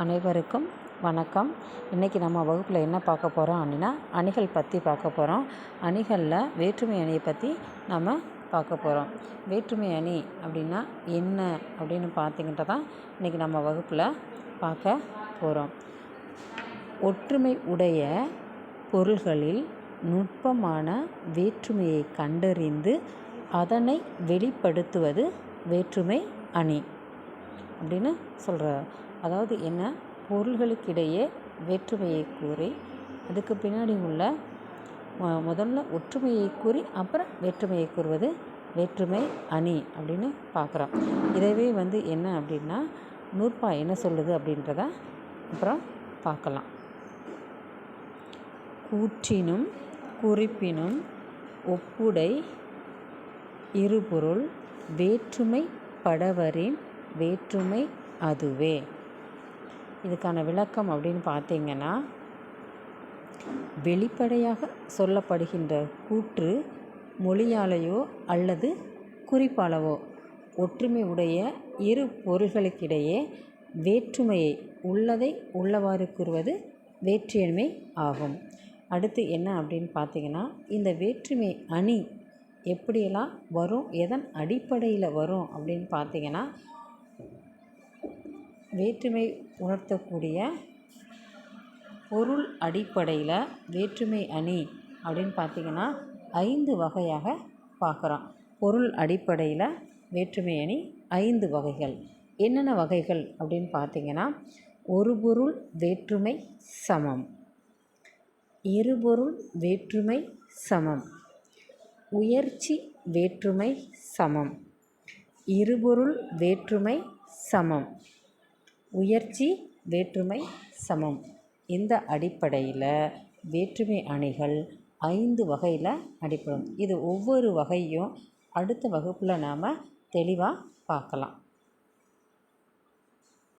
அனைவருக்கும் வணக்கம். இன்றைக்கி நம்ம வகுப்பில் என்ன பார்க்க போகிறோம் அப்படின்னா அணிகள் பற்றி பார்க்க போகிறோம். அணிகளில் வேற்றுமை அணியை பற்றி நம்ம பார்க்க போகிறோம். வேற்றுமை அணி அப்படின்னா என்ன அப்படின்னு பார்த்திங்கிட்ட தான் இன்றைக்கி நம்ம வகுப்பில் பார்க்க போகிறோம். ஒற்றுமை உடைய பொருள்களில் நுட்பமான வேற்றுமையை கண்டறிந்து அதனை வெளிப்படுத்துவது வேற்றுமை அணி அப்படின்னு சொல்கிறார். அதாவது என்ன, பொருள்களுக்கிடையே வேற்றுமையை கூறி அதுக்கு பின்னாடி உள்ள முதல்ல ஒற்றுமையை கூறி அப்புறம் வேற்றுமையை கூறுவது வேற்றுமை அணி அப்படின்னு பார்க்குறோம். இதவே என்ன அப்படின்னா நூற்பா என்ன சொல்லுது அப்படின்றத அப்புறம் பார்க்கலாம். கூற்றினும் குறிப்பினும் ஒப்புடை இருபொருள் வேற்றுமை படவரின் வேற்றுமை அதுவே. இதுக்கான விளக்கம் அப்படின்னு பார்த்தீங்கன்னா, வெளிப்படையாக சொல்லப்படுகின்ற கூற்று மொழியாலேயோ அல்லது குறிப்பாலவோ ஒற்றுமை உடைய இரு பொருள்களுக்கிடையே வேற்றுமையை உள்ளதை உள்ளவாறு கூறுவது வேற்றுமை ஆகும். அடுத்து என்ன அப்படின்னு பார்த்தீங்கன்னா, இந்த வேற்றுமை அணி எப்படியெல்லாம் வரும், எதன் அடிப்படையில் வரும் அப்படின்னு பார்த்தீங்கன்னா, வேற்றுமை உணர்த்தக்கூடிய பொருள் அடிப்படையில் வேற்றுமை அணி அப்படின்னு பார்த்திங்கன்னா 5 வகையாக பார்க்குறோம். பொருள் அடிப்படையில் வேற்றுமை அணி 5 வகைகள். என்னென்ன வகைகள் அப்படின்னு பார்த்திங்கன்னா, ஒரு பொருள் வேற்றுமை சமம், இருபொருள் வேற்றுமை சமம், உயர்ச்சி வேற்றுமை சமம், இருபொருள் வேற்றுமை சமம், உயர்ச்சி வேற்றுமை சமம். இந்த அடிப்படையில் வேற்றுமை அணிகள் 5 வகையில் அடிப்படும். இது ஒவ்வொரு வகையும் அடுத்த வகுப்பில் நாம் தெளிவாக பார்க்கலாம்.